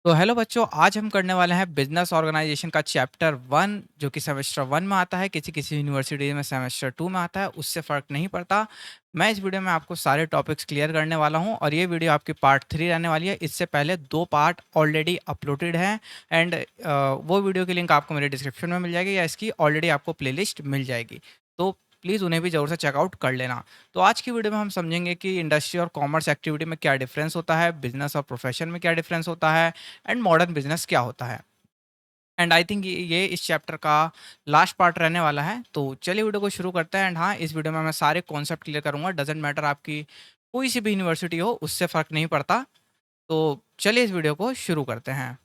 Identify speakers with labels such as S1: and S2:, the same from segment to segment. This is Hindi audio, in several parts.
S1: तो हेलो बच्चों, आज हम करने वाले हैं बिजनेस ऑर्गेनाइजेशन का चैप्टर 1 जो कि सेमेस्टर 1 में आता है, किसी-किसी यूनिवर्सिटी में सेमेस्टर 2 में आता है, उससे फ़र्क नहीं पड़ता। मैं इस वीडियो में आपको सारे टॉपिक्स क्लियर करने वाला हूँ और ये वीडियो आपकी पार्ट 3 रहने वाली है। इससे पहले 2 पार्ट ऑलरेडी अपलोडेड हैं एंड वो वीडियो की लिंक आपको मेरे डिस्क्रिप्शन में मिल जाएगी या इसकी ऑलरेडी आपको प्लेलिस्ट मिल जाएगी। तो प्लीज़ उन्हें भी ज़रूर से चेकआउट कर लेना। तो आज की वीडियो में हम समझेंगे कि इंडस्ट्री और कॉमर्स एक्टिविटी में क्या डिफरेंस होता है, बिज़नेस और प्रोफ़ेशन में क्या डिफरेंस होता है एंड मॉडर्न बिजनेस क्या होता है। एंड आई थिंक ये इस चैप्टर का लास्ट पार्ट रहने वाला है। तो चलिए वीडियो को शुरू करते हैं। एंड हाँ, इस वीडियो में मैं सारे कॉन्सेप्ट क्लियर करूंगा। डजेंट मैटर आपकी कोई सी भी यूनिवर्सिटी हो, उससे फ़र्क नहीं पड़ता। तो चलिए इस वीडियो को शुरू करते हैं।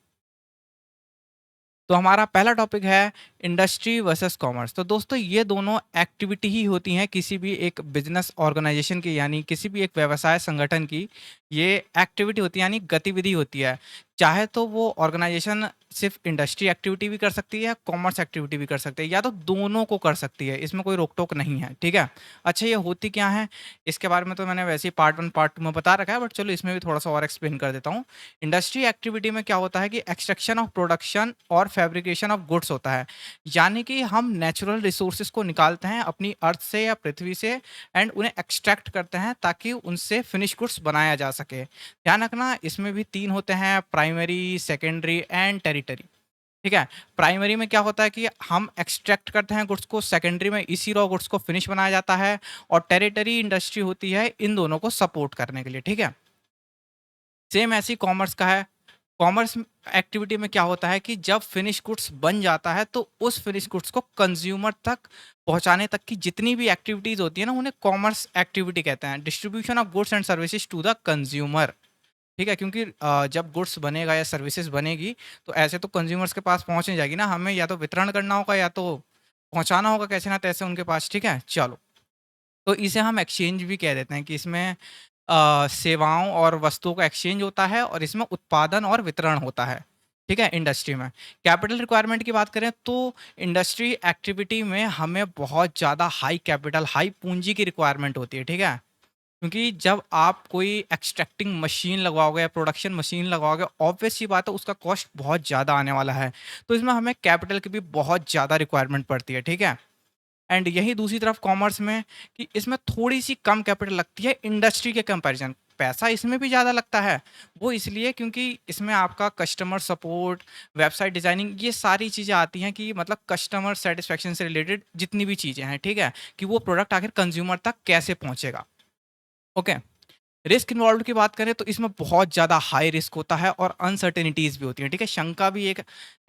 S1: तो हमारा पहला टॉपिक है इंडस्ट्री वर्सेस कॉमर्स। तो दोस्तों, ये दोनों एक्टिविटी ही होती हैं किसी भी एक बिजनेस ऑर्गेनाइजेशन की, यानी किसी भी एक व्यवसाय संगठन की। ये एक्टिविटी होती है, यानी गतिविधि होती है। चाहे तो वो ऑर्गेनाइजेशन सिर्फ इंडस्ट्री एक्टिविटी भी कर सकती है, कॉमर्स एक्टिविटी भी कर सकती है, या तो दोनों को कर सकती है। इसमें कोई रोक टोक नहीं है, ठीक है। अच्छा, ये होती क्या है, इसके बारे में तो मैंने वैसे ही पार्ट 1 पार्ट 2 में बता रखा है, बट चलो इसमें भी थोड़ा सा और एक्सप्लेन कर देता हूँ। इंडस्ट्री एक्टिविटी में क्या होता है कि एक्सट्रैक्शन ऑफ प्रोडक्शन और फैब्रिकेशन ऑफ गुड्स होता है। यानी कि हम नेचुरल रिसोर्सेज को निकालते हैं अपनी अर्थ से या पृथ्वी से एंड उन्हें एक्सट्रैक्ट करते हैं ताकि उनसे फिनिश गुड्स बनाया जा सके। ध्यान रखना, इसमें भी 3 होते हैं: प्राइमरी, सेकेंडरी एंड टेरिटरी। ठीक है। प्राइमरी में क्या होता है कि हम एक्सट्रैक्ट करते हैं गुड्स को, सेकेंडरी में इसी रॉ गुड्स को फिनिश बनाया जाता है, और टेरिटरी इंडस्ट्री होती है इन दोनों को सपोर्ट करने के लिए। ठीक है। सेम ऐसी कॉमर्स का है। कॉमर्स एक्टिविटी में क्या होता है कि जब फिनिश गुड्स बन जाता है तो उस फिनिश गुड्स को कंज्यूमर तक पहुंचाने तक की जितनी भी एक्टिविटीज होती है ना, उन्हें कॉमर्स एक्टिविटी कहते हैं। Distribution of goods and services to the consumer. ठीक है, क्योंकि जब गुड्स बनेगा या सर्विसेज बनेगी तो ऐसे तो कंज्यूमर्स के पास पहुंच नहीं जाएगी ना, हमें या तो वितरण करना होगा या तो पहुंचाना होगा कैसे ना तैसे उनके पास। ठीक है, चलो। तो इसे हम एक्सचेंज भी कह देते हैं कि इसमें सेवाओं और वस्तुओं का एक्सचेंज होता है और इसमें उत्पादन और वितरण होता है। ठीक है, इंडस्ट्री में। कैपिटल रिक्वायरमेंट की बात करें तो इंडस्ट्री एक्टिविटी में हमें बहुत ज़्यादा हाई कैपिटल, हाई पूंजी की रिक्वायरमेंट होती है। ठीक है, क्योंकि जब आप कोई एक्सट्रैक्टिंग मशीन लगवाओगे या प्रोडक्शन मशीन लगवाओगे, ऑब्वियस सी बात है उसका कॉस्ट बहुत ज़्यादा आने वाला है। तो इसमें हमें कैपिटल की भी बहुत ज़्यादा रिक्वायरमेंट पड़ती है। ठीक है। एंड यही दूसरी तरफ कॉमर्स में कि इसमें थोड़ी सी कम कैपिटल लगती है इंडस्ट्री के कंपैरिजन। पैसा इसमें भी ज़्यादा लगता है, वो इसलिए क्योंकि इसमें आपका कस्टमर सपोर्ट, वेबसाइट डिज़ाइनिंग, ये सारी चीज़ें आती हैं कि मतलब कस्टमर सेटिस्फैक्शन से रिलेटेड जितनी भी चीज़ें हैं, ठीक है, कि वो प्रोडक्ट आखिर कंज्यूमर तक कैसे पहुँचेगा। ओके। रिस्क इन्वॉल्व की बात करें तो इसमें बहुत ज़्यादा हाई रिस्क होता है और अनसर्टेनिटीज़ भी होती हैं। ठीक है, शंका भी एक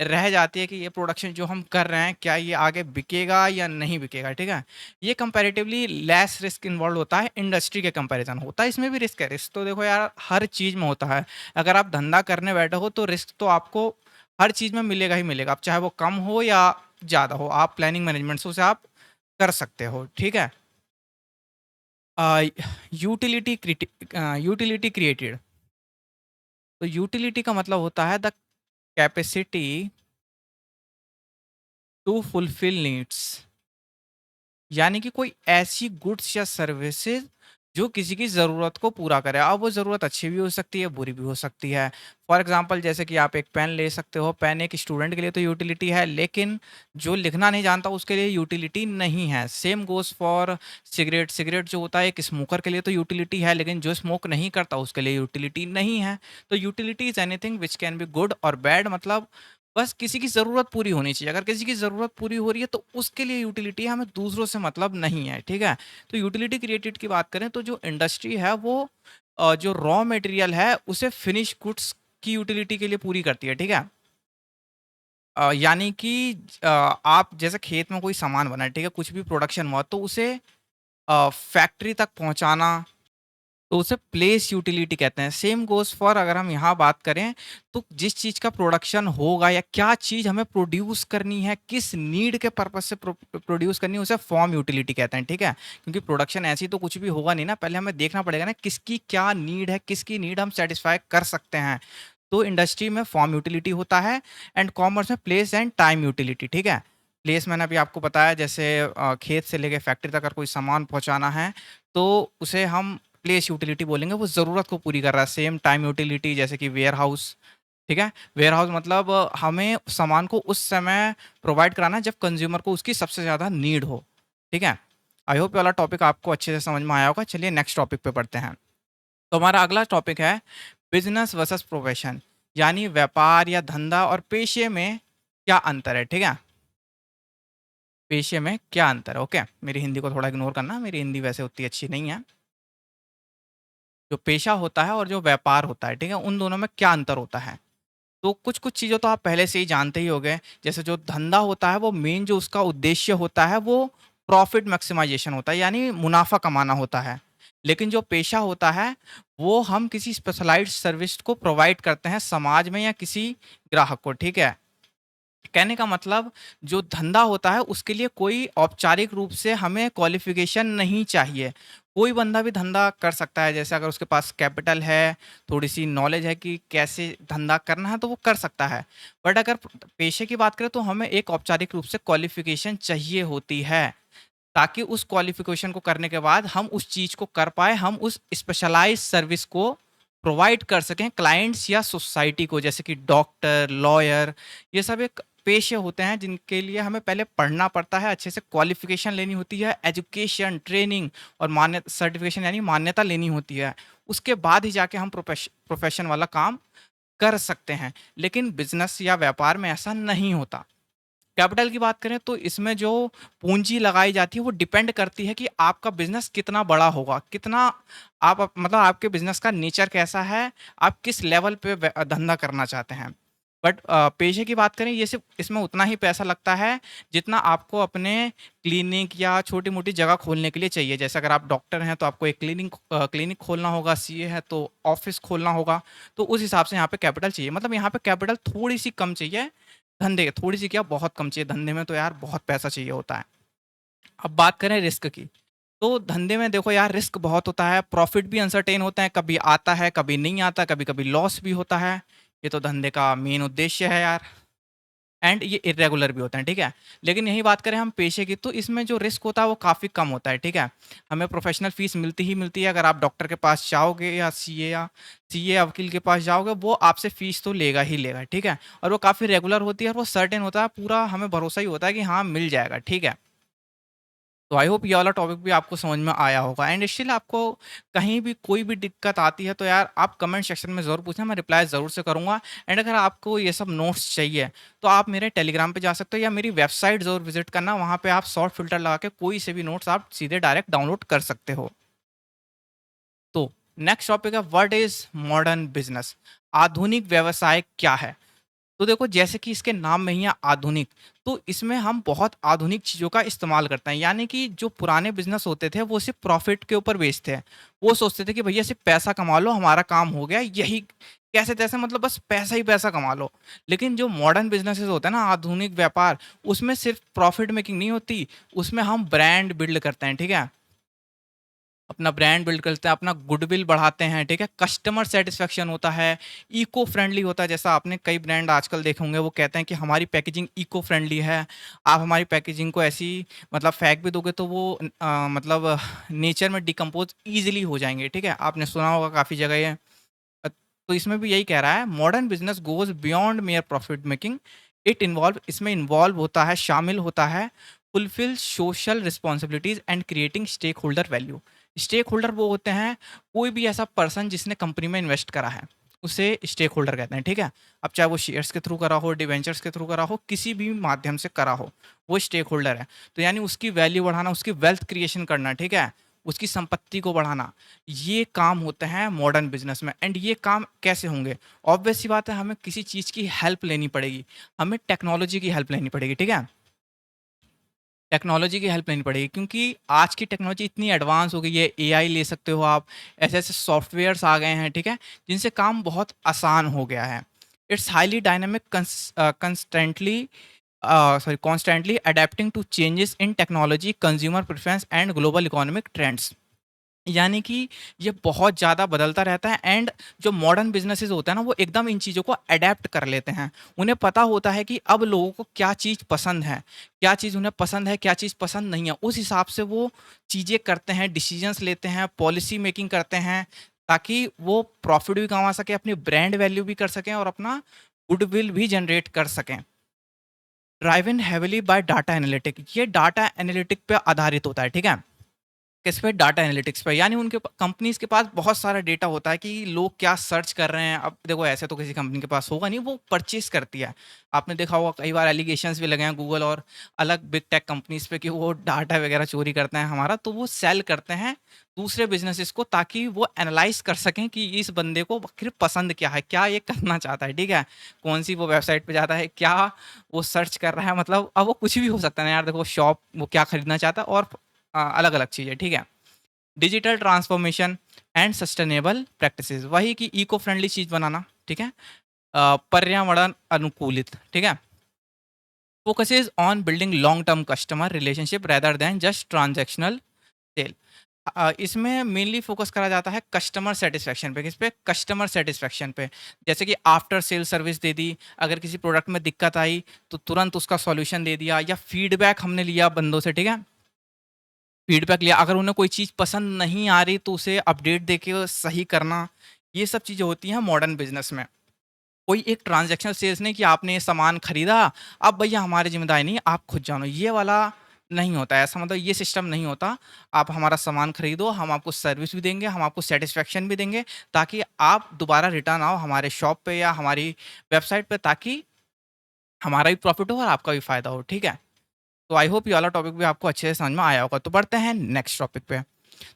S1: रह जाती है कि ये प्रोडक्शन जो हम कर रहे हैं क्या ये आगे बिकेगा या नहीं बिकेगा। ठीक है, ये कंपैरेटिवली लेस रिस्क इन्वॉल्व होता है इंडस्ट्री के कंपैरिजन। होता है इसमें भी रिस्क है। रिस्क तो देखो यार, हर चीज़ में होता है। अगर आप धंधा करने बैठे हो तो रिस्क तो आपको हर चीज़ में मिलेगा ही मिलेगा। अब चाहे वो कम हो या ज़्यादा हो, आप प्लानिंग मैनेजमेंट से उसे आप कर सकते हो। ठीक है। Utility created. तो यूटिलिटी का मतलब होता है the capacity to fulfil needs. यानी कि कोई ऐसी गुड्स या सर्विसेज जो किसी की ज़रूरत को पूरा करे। अब वो ज़रूरत अच्छी भी हो सकती है, बुरी भी हो सकती है। फॉर एग्जांपल, जैसे कि आप एक पेन ले सकते हो। पेन एक स्टूडेंट के लिए तो यूटिलिटी है, लेकिन जो लिखना नहीं जानता उसके लिए यूटिलिटी नहीं है। Same goes for cigarette. Cigarette जो होता है एक स्मोकर के लिए तो यूटिलिटी है, लेकिन जो स्मोक नहीं करता उसके लिए यूटिलिटी नहीं है। तो utility is anything which can be good और बैड। मतलब बस किसी की ज़रूरत पूरी होनी चाहिए। अगर किसी की ज़रूरत पूरी हो रही है तो उसके लिए यूटिलिटी है, हमें दूसरों से मतलब नहीं है। ठीक है? तो यूटिलिटी क्रिएटेड की बात करें तो जो इंडस्ट्री है वो जो रॉ मटेरियल है उसे फिनिश गुड्स की यूटिलिटी के लिए पूरी करती है। ठीक है? यानी कि आप जैसे खेत में कोई सामान बना है, ठीक है? कुछ भी प्रोडक्शन हुआ तो उसे फैक्ट्री तक पहुँचाना, तो उसे प्लेस यूटिलिटी कहते हैं। सेम गोज़ फॉर, अगर हम यहाँ बात करें तो जिस चीज़ का प्रोडक्शन होगा या क्या चीज़ हमें प्रोड्यूस करनी है, किस नीड के पर्पज़ से प्रोड्यूस करनी है, उसे फॉर्म यूटिलिटी कहते हैं। ठीक है? क्योंकि प्रोडक्शन ऐसे ही तो कुछ भी होगा नहीं ना, पहले हमें देखना पड़ेगा ना किसकी क्या नीड है, किसकी नीड हम सैटिस्फाई कर सकते हैं। तो इंडस्ट्री में फॉर्म यूटिलिटी होता है एंड कॉमर्स में प्लेस एंड टाइम यूटिलिटी। ठीक है? प्लेस मैंने अभी आपको बताया, जैसे खेत से लेके फैक्ट्री तक अगर कोई सामान पहुँचाना है तो उसे हम प्लेस यूटिलिटी बोलेंगे, वो ज़रूरत को पूरी कर रहा है। सेम टाइम यूटिलिटी जैसे कि वेयर हाउस, ठीक है? वेयरहाउस मतलब हमें सामान को उस समय प्रोवाइड कराना है जब कंज़्यूमर को उसकी सबसे ज़्यादा नीड हो, ठीक है? आई होप ये वाला टॉपिक आपको अच्छे से समझ में आया होगा। चलिए नेक्स्ट टॉपिक पे बढ़ते हैं। तो हमारा अगला टॉपिक है बिज़नेस वर्सेस प्रोफ़ेशन, यानी व्यापार या धंधा और पेशे में क्या अंतर है, ठीक है? पेशे में क्या अंतर है, ओके? मेरी हिंदी को थोड़ा इग्नोर करना, मेरी हिंदी वैसे उतनी अच्छी नहीं है। जो पेशा होता है और जो व्यापार होता है, ठीक है? उन दोनों में क्या अंतर होता है? तो कुछ-कुछ चीज़ें तो आप पहले से ही जानते ही होंगे। जैसे जो धंधा होता है वो मेन जो उसका उद्देश्य होता है वो प्रॉफ़िट मैक्सिमाइज़ेशन होता है, यानी मुनाफ़ा कमाना होता है। लेकिन जो पेशा होता है वो हम किसी स्पेशलाइज़्ड सर्विस को प्रोवाइड करते हैं समाज में या किसी ग्राहक को, ठीक है? कहने का मतलब जो धंधा होता है उसके लिए कोई औपचारिक रूप से हमें क्वालिफ़िकेशन नहीं चाहिए। कोई बंदा भी धंधा कर सकता है, जैसे अगर उसके पास कैपिटल है, थोड़ी-सी नॉलेज है कि कैसे धंधा करना है तो वो कर सकता है। बट अगर पेशे की बात करें तो हमें एक औपचारिक रूप से क्वालिफ़िकेशन चाहिए होती है, ताकि उस क्वालिफ़िकेशन को करने के बाद हम उस चीज़ को कर पाएँ, हम उस स्पेशलाइज़्ड सर्विस को प्रोवाइड कर सकें क्लाइंट्स या सोसाइटी को, जैसे कि डॉक्टर, लॉयर, ये सब एक पेशे होते हैं जिनके लिए हमें पहले पढ़ना पड़ता है, अच्छे से क्वालिफ़िकेशन लेनी होती है, एजुकेशन, ट्रेनिंग और मान्य सर्टिफ़िकेशन यानी मान्यता लेनी होती है। उसके बाद ही जाके हम प्रोफ़ेशन वाला काम कर सकते हैं। लेकिन बिज़नेस या व्यापार में ऐसा नहीं होता। कैपिटल की बात करें तो इसमें जो पूंजी लगाई जाती है वो डिपेंड करती है कि आपका बिजनेस कितना बड़ा होगा, कितना मतलब आपके बिजनेस का नेचर कैसा है, आप किस लेवल पे धंधा करना चाहते हैं। बट पेशे की बात करें ये सिर्फ इसमें उतना ही पैसा लगता है जितना आपको अपने क्लिनिक या छोटी मोटी जगह खोलने के लिए चाहिए। जैसे अगर आप डॉक्टर हैं तो आपको एक क्लिनिक खोलना होगा, सीए है तो ऑफिस खोलना होगा। तो उस हिसाब से यहाँ पे कैपिटल चाहिए, मतलब यहाँ पे कैपिटल थोड़ी सी कम चाहिए। धंधे थोड़ी-सी क्या बहुत कम चाहिए, धंधे में तो यार बहुत पैसा चाहिए होता है। अब बात करें रिस्क की, तो धंधे में देखो यार रिस्क बहुत होता है, प्रॉफ़िट भी अनसर्टेन होते हैं, कभी आता है, कभी नहीं आता, कभी-कभी लॉस भी होता है। ये तो धंधे का मेन उद्देश्य है यार। एंड ये इर्रेगुलर भी होते हैं, ठीक है? लेकिन यही बात करें हम पेशे की तो इसमें जो रिस्क होता है वो काफ़ी कम होता है, ठीक है? हमें प्रोफ़ेशनल फ़ीस मिलती ही मिलती है, अगर आप डॉक्टर के पास जाओगे या सीए या वकील के पास जाओगे वो आपसे फ़ीस तो लेगा ही लेगा, ठीक है? और वो काफ़ी रेगुलर होती है और वो सर्टेन होता है, पूरा हमें भरोसा ही होता है कि हाँ, मिल जाएगा, ठीक है? तो आई होप ये वाला टॉपिक भी आपको समझ में आया होगा। एंड स्टिल आपको कहीं भी कोई भी दिक्कत आती है तो यार आप कमेंट सेक्शन में ज़रूर पूछना, मैं रिप्लाई ज़रूर से करूँगा। एंड अगर आपको ये सब नोट्स चाहिए तो आप मेरे टेलीग्राम पे जा सकते हो या मेरी वेबसाइट ज़रूर विजिट करना, वहाँ पे आप शॉर्ट फिल्टर लगा के कोई से भी नोट्स आप सीधे डायरेक्ट डाउनलोड कर सकते हो। तो नेक्स्ट टॉपिक है व्हाट इज़ मॉडर्न बिजनेस, आधुनिक व्यवसाय क्या है? तो देखो जैसे कि इसके नाम में ही है आधुनिक, तो इसमें हम बहुत आधुनिक चीज़ों का इस्तेमाल करते हैं। यानी कि जो पुराने बिज़नेस होते थे वो सिर्फ़ प्रॉफ़िट के ऊपर बेचते हैं। वो सोचते थे कि भैया सिर्फ़ पैसा कमा लो, हमारा काम हो गया, यही कैसे-तैसे मतलब बस पैसा ही पैसा कमा लो। लेकिन जो मॉडर्न बिज़नेसेस होते हैं ना, आधुनिक व्यापार, उसमें सिर्फ़ प्रॉफ़िट मेकिंग नहीं होती, उसमें हम ब्रांड बिल्ड करते हैं, ठीक है? अपना ब्रांड बिल्ड करते हैं, अपना गुडविल बढ़ाते हैं, ठीक है? कस्टमर सैटिस्फैक्शन होता है, इको फ्रेंडली होता है, जैसा आपने कई ब्रांड आजकल देखे होंगे, वो कहते हैं कि हमारी पैकेजिंग इको फ्रेंडली है। आप हमारी पैकेजिंग को ऐसी मतलब फेंक भी दोगे तो वो मतलब नेचर में डिकम्पोज़ ईज़िली हो जाएँगे, ठीक है? आपने सुना होगा काफ़ी जगह ये। तो इसमें भी यही कह रहा है modern business goes beyond mere profit making, it involve इसमें इन्वॉल्व होता है, शामिल होता है fulfil social responsibilities and creating stakeholder value. Stakeholder वो होते हैं कोई भी ऐसा पर्सन जिसने कंपनी में इन्वेस्ट करा है, उसे स्टेक होल्डर कहते हैं, ठीक है? अब चाहे वो शेयर्स के थ्रू करा हो, डिवेंचर्स के थ्रू करा हो, किसी भी माध्यम से करा हो, वो स्टेक होल्डर है। तो यानी उसकी वैल्यू बढ़ाना, उसकी वेल्थ क्रिएशन करना, ठीक है? उसकी संपत्ति को बढ़ाना, ये काम होते हैं मॉडर्न बिजनेस में। एंड ये काम कैसे होंगे? ऑब्वियस सी बात है, हमें किसी चीज़ की हेल्प लेनी पड़ेगी, हमें टेक्नोलॉजी की हेल्प लेनी पड़ेगी, ठीक है? टेक्नोलॉजी की हेल्प लेनी पड़ेगी क्योंकि आज की टेक्नोलॉजी इतनी एडवांस हो गई है, एआई ले सकते हो आप, ऐसे-ऐसे सॉफ्टवेयर्स आ गए हैं, ठीक है? जिनसे काम बहुत आसान हो गया है। It's highly dynamic constantly adapting to changes in technology, consumer preference and global economic trends. यानी कि ये बहुत ज़्यादा बदलता रहता है। एंड जो मॉडर्न बिज़नेसेस होते हैं ना, वो एकदम इन चीज़ों को अडैप्ट कर लेते हैं। उन्हें पता होता है कि अब लोगों को क्या चीज़ पसंद है, क्या चीज़ उन्हें पसंद है, क्या चीज़ पसंद नहीं है। उस हिसाब से वो चीज़ें करते हैं, डिसीज़न्स लेते हैं, पॉलिसी मेकिंग करते हैं, ताकि वो प्रॉफिट भी कमा सकें, अपनी ब्रांड वैल्यू भी कर सकें और अपना गुडविल भी जनरेट कर सकें। Driven heavily by data analytic, ये डाटा एनालिटिक पे आधारित होता है, ठीक है। किस पे? डाटा एनालिटिक्स पे। यानी उनके कंपनीज के पास बहुत सारा डेटा होता है कि लोग क्या सर्च कर रहे हैं। अब देखो ऐसे तो किसी कंपनी के पास होगा नहीं, वो परचेज करती है। आपने देखा होगा कई बार एलिगेशंस भी लगे हैं गूगल और अलग बिग टेक कंपनीज पे कि वो डाटा वगैरह चोरी करते हैं हमारा, तो वो सेल करते हैं दूसरे बिजनेसेस को ताकि वो एनालाइज कर सकें कि इस बंदे को आखिर पसंद क्या है, क्या ये करना चाहता है, ठीक है। कौन सी वो वेबसाइट पे जाता है, क्या वो सर्च कर रहा है, मतलब अब वो कुछ भी हो सकता है ना यार। देखो शॉप, वो क्या खरीदना चाहता है और अलग अलग चीज़ें, ठीक है। Digital transformation and sustainable practices, वही कि इको फ्रेंडली चीज़ बनाना, ठीक है। पर्यावरण अनुकूलित, ठीक है। Focuses on building long term customer relationship rather than just transactional sale. इसमें मेनली फोकस करा जाता है कस्टमर सेटिस्फेक्शन पे। किस पे? कस्टमर सेटिस्फेक्शन पे। जैसे कि आफ्टर सेल सर्विस दे दी, अगर किसी प्रोडक्ट में दिक्कत आई तो तुरंत उसका सॉल्यूशन दे दिया, या फीडबैक हमने लिया बंदों से, ठीक है। फीडबैक लिया, अगर उन्हें कोई चीज़ पसंद नहीं आ रही तो उसे अपडेट देके सही करना, ये सब चीज़ें होती हैं मॉडर्न बिजनेस में। कोई एक ट्रांजैक्शनल सेल्स नहीं कि आपने ये सामान खरीदा, अब भैया हमारी ज़िम्मेदारी नहीं, आप खुद जानो, ये वाला नहीं होता है। ऐसा मतलब ये सिस्टम नहीं होता। आप हमारा सामान खरीदो, हम आपको सर्विस भी देंगे, हम आपको सैटिस्फैक्शन भी देंगे, ताकि आप दोबारा रिटर्न आओ हमारे शॉप पे या हमारी वेबसाइट पे, ताकि हमारा भी प्रॉफ़िट हो और आपका भी फ़ायदा हो, ठीक है? तो आई होप ये वाला टॉपिक भी आपको अच्छे से समझ में आया होगा। तो बढ़ते हैं नेक्स्ट टॉपिक पे।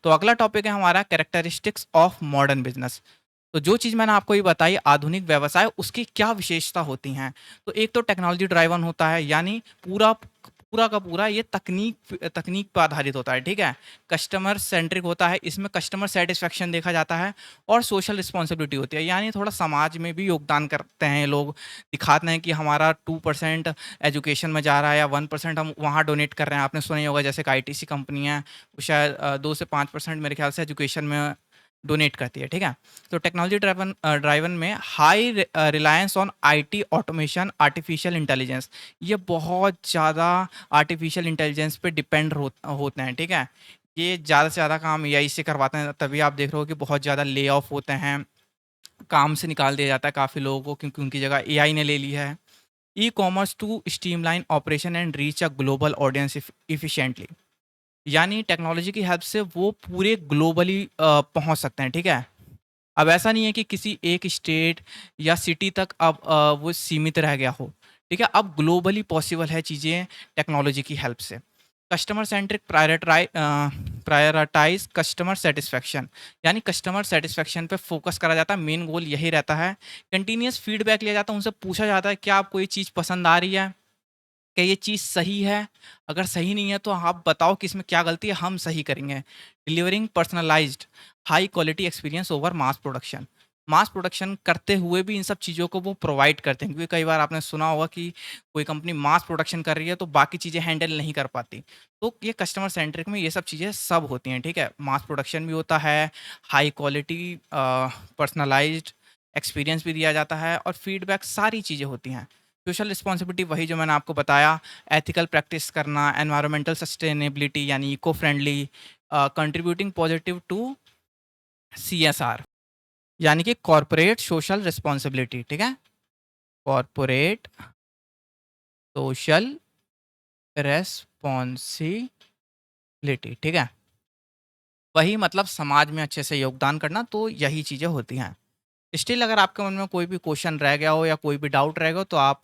S1: तो अगला टॉपिक है हमारा कैरेक्टरिस्टिक्स ऑफ मॉडर्न बिजनेस। तो जो चीज़ मैंने आपको ये बताई आधुनिक व्यवसाय, उसकी क्या विशेषता होती हैं। तो एक तो टेक्नोलॉजी ड्राइवन होता है, यानी पूरा पूरा का पूरा ये तकनीक तकनीक पर आधारित होता है, ठीक है। कस्टमर सेंट्रिक होता है, इसमें कस्टमर सेटिस्फेक्शन देखा जाता है। और सोशल रिस्पॉन्सिबिलिटी होती है, यानी थोड़ा समाज में भी योगदान करते हैं ये लोग। दिखाते हैं कि हमारा 2% एजुकेशन में जा रहा है या 1% हम वहाँ डोनेट कर रहे हैं। आपने सुना ही होगा जैसे कि आईटीसी कंपनी है, वो शायद 2 से 5% मेरे ख्याल से एजुकेशन में डोनेट करती है, ठीक है। तो टेक्नोलॉजी ड्राइवन में high reliance on IT automation, artificial intelligence, ये बहुत ज़्यादा आर्टिफिशियल इंटेलिजेंस पे डिपेंड होते हैं, ठीक है। ये ज़्यादा से ज़्यादा काम एआई से करवाते हैं, तभी आप देख रहे हो कि बहुत ज़्यादा ले ऑफ होते हैं, काम से निकाल दिया जाता है काफ़ी लोगों को, क्योंकि उनकी जगह एआई ने ले ली है। E commerce to streamline operation and reach a global audience efficiently, यानी टेक्नोलॉजी की हेल्प से वो पूरे ग्लोबली पहुंच सकते हैं, ठीक है। अब ऐसा नहीं है कि किसी एक स्टेट या सिटी तक अब वो सीमित रह गया हो, ठीक है। अब ग्लोबली पॉसिबल है चीज़ें टेक्नोलॉजी की हेल्प से। Customer centric prioritize customer satisfaction, यानी कस्टमर सेटिस्फेक्शन पे फोकस करा जाता है। मेन गोल यही रहता है। कंटिन्यूस फीडबैक लिया जाता है, उनसे पूछा जाता है क्या आपको ये चीज़ पसंद आ रही है, क्या ये चीज़ सही है? अगर सही नहीं है तो आप बताओ कि इसमें क्या गलती है, हम सही करेंगे। Delivering personalized high quality experience over mass production. Mass production करते हुए भी इन सब चीज़ों को वो प्रोवाइड करते हैं, क्योंकि कई बार आपने सुना होगा कि कोई कंपनी मास प्रोडक्शन कर रही है तो बाकी चीज़ें हैंडल नहीं कर पाती। तो ये कस्टमर सेंट्रिक में ये सब चीज़ें सब होती हैं, ठीक है। मास प्रोडक्शन भी होता है, हाई क्वालिटी पर्सनलाइज़्ड एक्सपीरियंस भी दिया जाता है और फीडबैक, सारी चीज़ें होती हैं। सोशल रिस्पॉन्सिबिलिटी वही जो मैंने आपको बताया, एथिकल प्रैक्टिस करना, एनवायरमेंटल सस्टेनेबिलिटी यानी eco friendly, contributing positive to CSR, यानी कि कॉरपोरेट सोशल रिस्पॉन्सिबिलिटी, ठीक है। कॉरपोरेट सोशल रेस्पॉन्सिबिलिटी, ठीक है। वही मतलब समाज में अच्छे से योगदान करना, तो यही चीज़ें होती हैं। स्टिल अगर आपके मन में कोई भी क्वेश्चन रह गया हो या कोई भी डाउट रह गया हो तो आप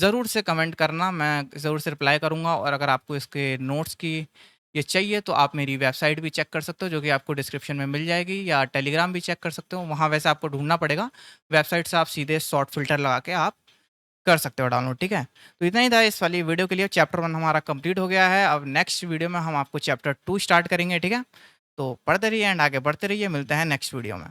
S1: ज़रूर से कमेंट करना, मैं ज़रूर से रिप्लाई करूँगा। और अगर आपको इसके नोट्स की ये चाहिए तो आप मेरी वेबसाइट भी चेक कर सकते हो, जो कि आपको डिस्क्रिप्शन में मिल जाएगी, या टेलीग्राम भी चेक कर सकते हो। वहाँ वैसे आपको ढूंढना पड़ेगा, वेबसाइट से आप सीधे शॉर्ट फिल्टर लगा के आप कर सकते हो डाउनलोड, ठीक है। तो इतना ही था इस वाली वीडियो के लिए। चैप्टर 1 हमारा कंप्लीट हो गया है। अब नेक्स्ट वीडियो में हम आपको चैप्टर 2 स्टार्ट करेंगे, ठीक है। तो पढ़ते रहिए एंड आगे बढ़ते रहिए। मिलते हैं नेक्स्ट वीडियो में।